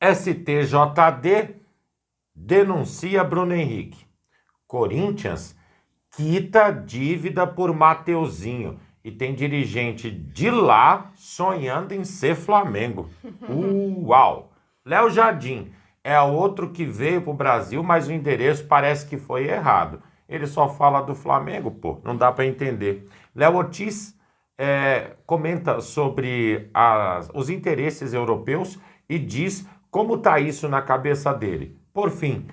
STJD denuncia Bruno Henrique. Corinthians quita dívida por Mateuzinho. E tem dirigente de lá sonhando em ser Flamengo. Uau! Léo Jardim é outro que veio pro Brasil, mas o endereço parece que foi errado. Ele só fala do Flamengo, pô, não dá para entender. Léo Ortiz comenta sobre os interesses europeus e diz como tá isso na cabeça dele. Por fim,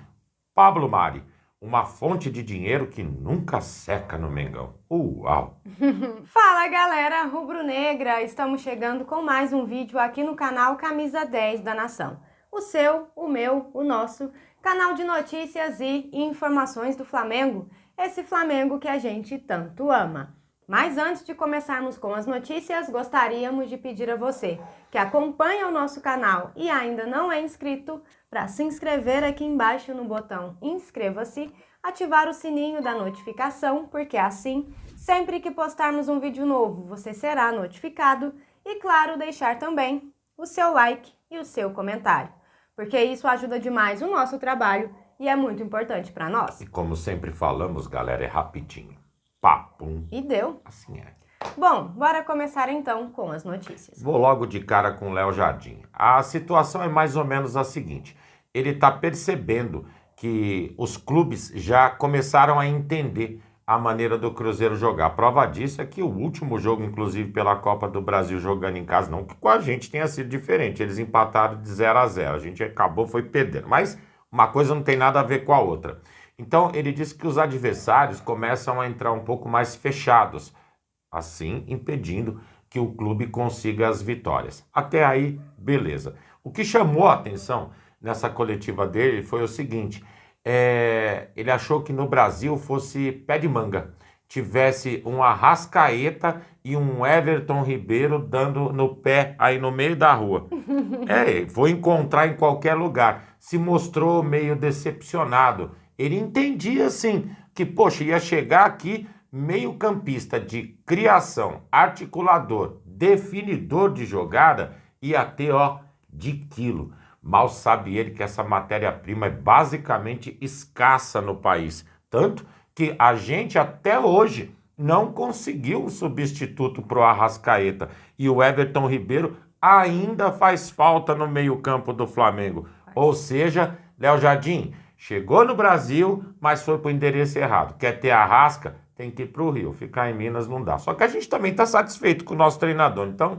Pablo Mari, uma fonte de dinheiro que nunca seca no Mengão. Uau! Fala galera rubro-negra, estamos chegando com mais um vídeo aqui no canal Camisa 10 da Nação. O seu, o meu, o nosso canal de notícias e informações do Flamengo. Esse Flamengo que a gente tanto ama. Mas antes de começarmos com as notícias, gostaríamos de pedir a você que acompanha o nosso canal e ainda não é inscrito, para se inscrever aqui embaixo no botão inscreva-se, ativar o sininho da notificação, porque assim, sempre que postarmos um vídeo novo, você será notificado e, claro, deixar também o seu like e o seu comentário, porque isso ajuda demais o nosso trabalho e é muito importante para nós. E como sempre falamos, galera, é rapidinho. Papum. E deu. Assim é. Bom, bora começar então com as notícias. Vou logo de cara com o Léo Jardim. A situação é mais ou menos a seguinte. Ele está percebendo que os clubes já começaram a entender a maneira do Cruzeiro jogar. A prova disso é que o último jogo, inclusive pela Copa do Brasil, jogando em casa, não que com a gente tenha sido diferente. Eles empataram de 0-0. A gente acabou, foi perdendo. Mas uma coisa não tem nada a ver com a outra. Então, ele disse que os adversários começam a entrar um pouco mais fechados, assim impedindo que o clube consiga as vitórias. Até aí, beleza. O que chamou a atenção nessa coletiva dele foi o seguinte, ele achou que no Brasil fosse pé de manga, tivesse um Arrascaeta e um Everton Ribeiro dando no pé aí no meio da rua. Vou encontrar em qualquer lugar. Se mostrou meio decepcionado. Ele entendia, assim, que, poxa, ia chegar aqui meio-campista de criação, articulador, definidor de jogada, ia ter, de quilo. Mal sabe ele que essa matéria-prima é basicamente escassa no país. Tanto que a gente até hoje não conseguiu um substituto para o Arrascaeta. E o Everton Ribeiro ainda faz falta no meio-campo do Flamengo. Ou seja, Léo Jardim chegou no Brasil, mas foi para o endereço errado. Quer ter Arrasca? Tem que ir para o Rio. Ficar em Minas não dá. Só que a gente também está satisfeito com o nosso treinador. Então,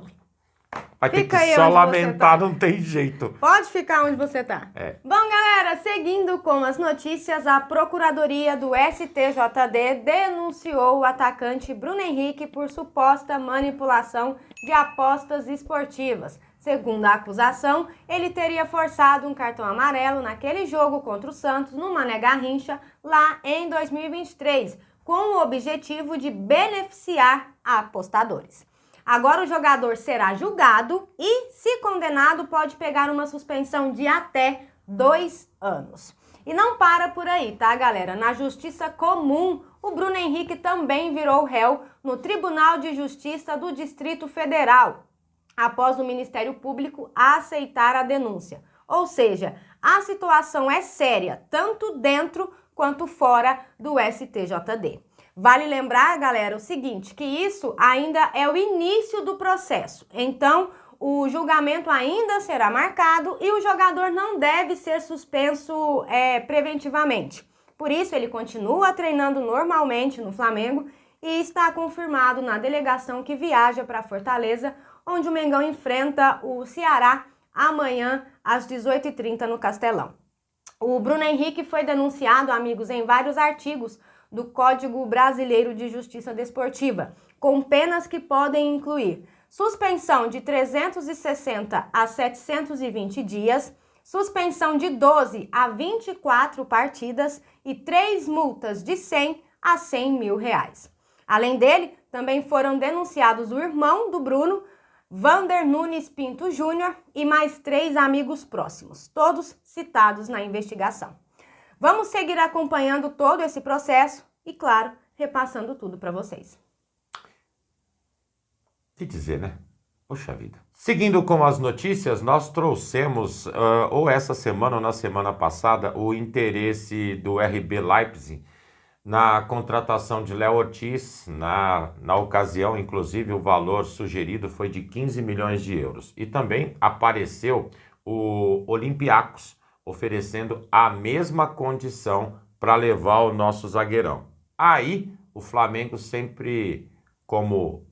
vai ter que só lamentar, não tem jeito. Pode ficar onde você tá. Bom, galera, seguindo com as notícias, a Procuradoria do STJD denunciou o atacante Bruno Henrique por suposta manipulação de apostas esportivas. Segundo a acusação, ele teria forçado um cartão amarelo naquele jogo contra o Santos, no Mané Garrincha, lá em 2023, com o objetivo de beneficiar apostadores. Agora o jogador será julgado e, se condenado, pode pegar uma suspensão de até 2 anos. E não para por aí, tá, galera? Na Justiça Comum, o Bruno Henrique também virou réu no Tribunal de Justiça do Distrito Federal, após o Ministério Público aceitar a denúncia. Ou seja, a situação é séria, tanto dentro quanto fora do STJD. Vale lembrar, galera, o seguinte, que isso ainda é o início do processo. Então, o julgamento ainda será marcado e o jogador não deve ser suspenso preventivamente. Por isso, ele continua treinando normalmente no Flamengo e está confirmado na delegação que viaja para Fortaleza, onde o Mengão enfrenta o Ceará amanhã às 18h30 no Castelão. O Bruno Henrique foi denunciado, amigos, em vários artigos do Código Brasileiro de Justiça Desportiva, com penas que podem incluir suspensão de 360 a 720 dias, suspensão de 12 a 24 partidas e 3 multas de 100 a 100 mil reais. Além dele, também foram denunciados o irmão do Bruno, Vander Nunes Pinto Júnior, e mais 3 amigos próximos, todos citados na investigação. Vamos seguir acompanhando todo esse processo e, claro, repassando tudo para vocês. Que dizer, né? Poxa vida. Seguindo com as notícias, nós trouxemos, ou essa semana ou na semana passada, o interesse do RB Leipzig na contratação de Léo Ortiz. Na ocasião, inclusive, o valor sugerido foi de 15 milhões de euros. E também apareceu o Olympiacos oferecendo a mesma condição para levar o nosso zagueirão. Aí, o Flamengo sempre, como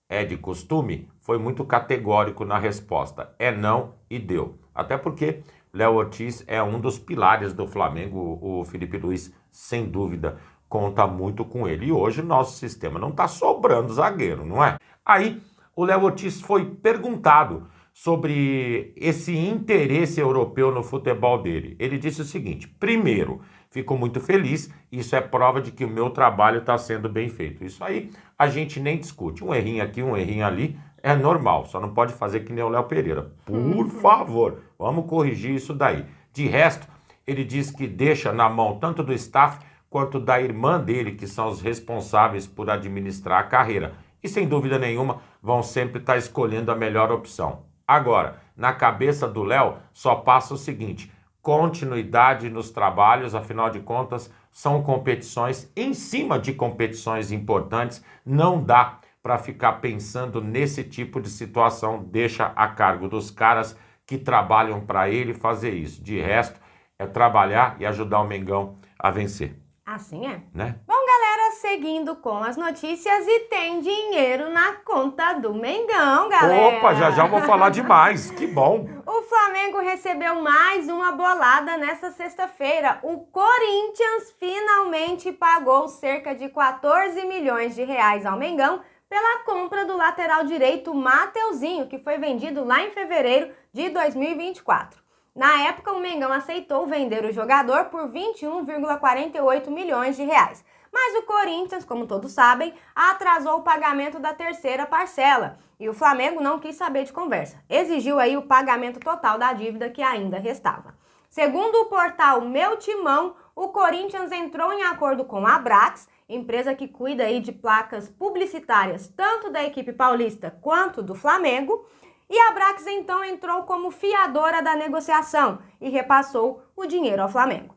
é de costume, foi muito categórico na resposta. É não e deu. Até porque Léo Ortiz é um dos pilares do Flamengo. O Felipe Luiz, sem dúvida, conta muito com ele. E hoje o nosso sistema não está sobrando zagueiro, não é? Aí o Léo Ortiz foi perguntado sobre esse interesse europeu no futebol dele. Ele disse o seguinte: primeiro, fico muito feliz, isso é prova de que o meu trabalho está sendo bem feito. Isso aí a gente nem discute. Um errinho aqui, um errinho ali, é normal. Só não pode fazer que nem o Léo Pereira. Por favor, vamos corrigir isso daí. De resto, ele diz que deixa na mão tanto do staff quanto da irmã dele, que são os responsáveis por administrar a carreira. E sem dúvida nenhuma, vão sempre estar escolhendo a melhor opção. Agora, na cabeça do Léo, só passa o seguinte: continuidade nos trabalhos, afinal de contas, são competições em cima de competições importantes, não dá para ficar pensando nesse tipo de situação, deixa a cargo dos caras que trabalham para ele fazer isso. De resto, é trabalhar e ajudar o Mengão a vencer. Assim é. Né? Bom, galera, seguindo com as notícias, e tem dinheiro na conta do Mengão, galera. Opa, já vou falar demais, que bom. O Flamengo recebeu mais uma bolada nesta sexta-feira. O Corinthians finalmente pagou cerca de 14 milhões de reais ao Mengão pela compra do lateral direito Mateuzinho, que foi vendido lá em fevereiro de 2024. Na época, o Mengão aceitou vender o jogador por 21,48 milhões de reais. Mas o Corinthians, como todos sabem, atrasou o pagamento da terceira parcela. E o Flamengo não quis saber de conversa. Exigiu aí o pagamento total da dívida que ainda restava. Segundo o portal Meu Timão, o Corinthians entrou em acordo com a Abrax, empresa que cuida aí de placas publicitárias tanto da equipe paulista quanto do Flamengo. E a Abrax então entrou como fiadora da negociação e repassou o dinheiro ao Flamengo.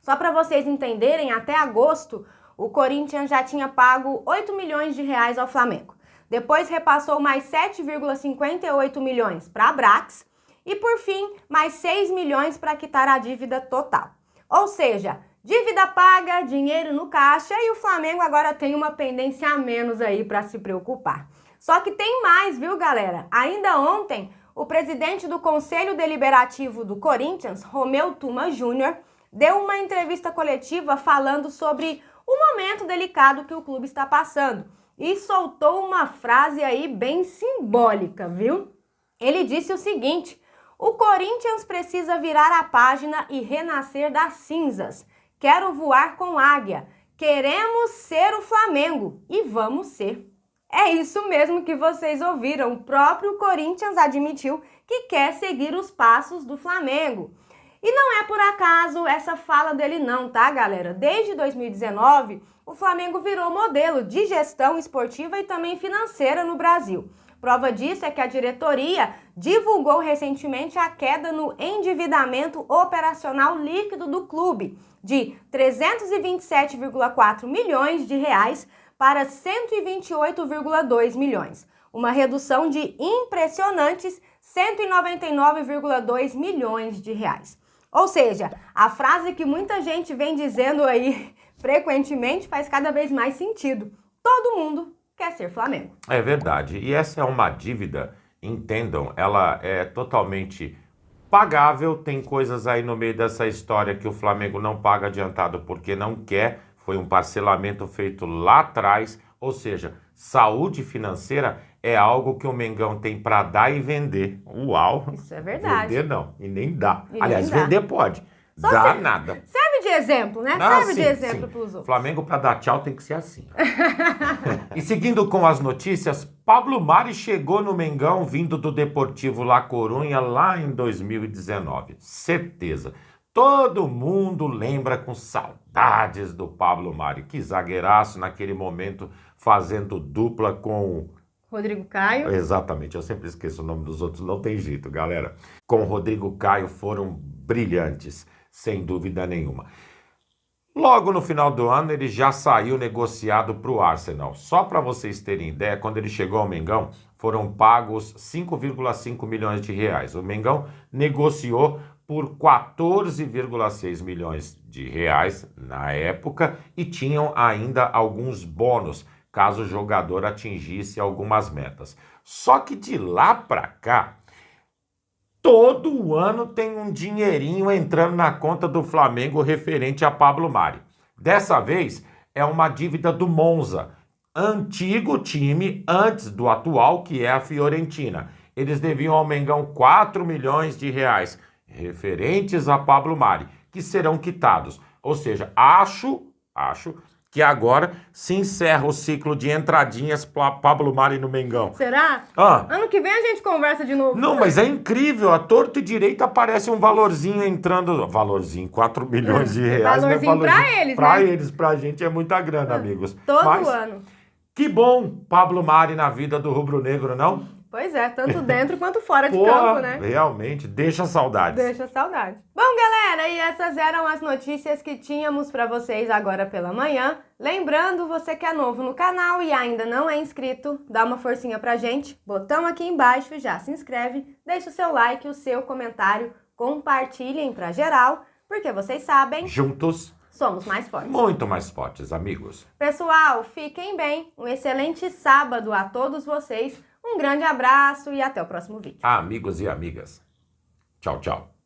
Só para vocês entenderem, até agosto, o Corinthians já tinha pago 8 milhões de reais ao Flamengo. Depois repassou mais 7,58 milhões para a Abrax e, por fim, mais 6 milhões para quitar a dívida total. Ou seja, dívida paga, dinheiro no caixa, e o Flamengo agora tem uma pendência a menos aí para se preocupar. Só que tem mais, viu, galera? Ainda ontem, o presidente do Conselho Deliberativo do Corinthians, Romeu Tuma Júnior, deu uma entrevista coletiva falando sobre o momento delicado que o clube está passando e soltou uma frase aí bem simbólica, viu? Ele disse o seguinte: o Corinthians precisa virar a página e renascer das cinzas. Quero voar com águia. Queremos ser o Flamengo e vamos ser. É isso mesmo que vocês ouviram. O próprio Corinthians admitiu que quer seguir os passos do Flamengo. E não é por acaso essa fala dele não, tá, galera? Desde 2019, o Flamengo virou modelo de gestão esportiva e também financeira no Brasil. Prova disso é que a diretoria divulgou recentemente a queda no endividamento operacional líquido do clube, de 327,4 milhões de reais para 128,2 milhões, uma redução de impressionantes 199,2 milhões de reais. Ou seja, a frase que muita gente vem dizendo aí frequentemente faz cada vez mais sentido. Todo mundo quer ser Flamengo. É verdade. E essa é uma dívida, entendam, ela é totalmente pagável. Tem coisas aí no meio dessa história que o Flamengo não paga adiantado porque não quer. Foi um parcelamento feito lá atrás. Ou seja, saúde financeira é algo que o Mengão tem para dar e vender. Uau! Isso é verdade. Vender não, e nem dá. E Aliás, nem dá. vender pode. Só dá nada. Serve de exemplo, né? Ah, Serve sim, de exemplo sim. para os outros. Flamengo, para dar tchau, tem que ser assim. E seguindo com as notícias, Pablo Mari chegou no Mengão vindo do Deportivo La Coruña lá em 2019. Certeza. Todo mundo lembra com saudades do Pablo Mari. Que zagueiraço naquele momento, fazendo dupla com Rodrigo Caio. Exatamente, eu sempre esqueço o nome dos outros, não tem jeito, galera. Com o Rodrigo Caio foram brilhantes, sem dúvida nenhuma. Logo no final do ano, ele já saiu negociado para o Arsenal. Só para vocês terem ideia, quando ele chegou ao Mengão, foram pagos 5,5 milhões de reais. O Mengão negociou por 14,6 milhões de reais na época e tinham ainda alguns bônus, caso o jogador atingisse algumas metas. Só que de lá para cá, todo ano tem um dinheirinho entrando na conta do Flamengo referente a Pablo Mari. Dessa vez é uma dívida do Monza, antigo time antes do atual, que é a Fiorentina. Eles deviam ao Mengão 4 milhões de reais referentes a Pablo Mari, que serão quitados. Ou seja, acho que agora se encerra o ciclo de entradinhas para Pablo Mari no Mengão. Será? Ano que vem a gente conversa de novo. Não, mas é incrível. A torto e direito aparece um valorzinho entrando. Valorzinho, 4 milhões de reais. Valorzinho, né? Pra eles, pra né? eles, pra gente é muita grana, amigos. Todo ano. Que bom Pablo Mari na vida do rubro-negro, não? Pois é, tanto dentro quanto fora de campo, né? Realmente, deixa saudades. Deixa saudade. Bom, galera, e essas eram as notícias que tínhamos para vocês agora pela manhã. Lembrando, você que é novo no canal e ainda não é inscrito, dá uma forcinha pra gente, botão aqui embaixo, já se inscreve, deixa o seu like, o seu comentário, compartilhem pra geral, porque vocês sabem... Juntos... somos mais fortes. Muito mais fortes, amigos. Pessoal, fiquem bem, um excelente sábado a todos vocês. Um grande abraço e até o próximo vídeo. Amigos e amigas. Tchau, tchau.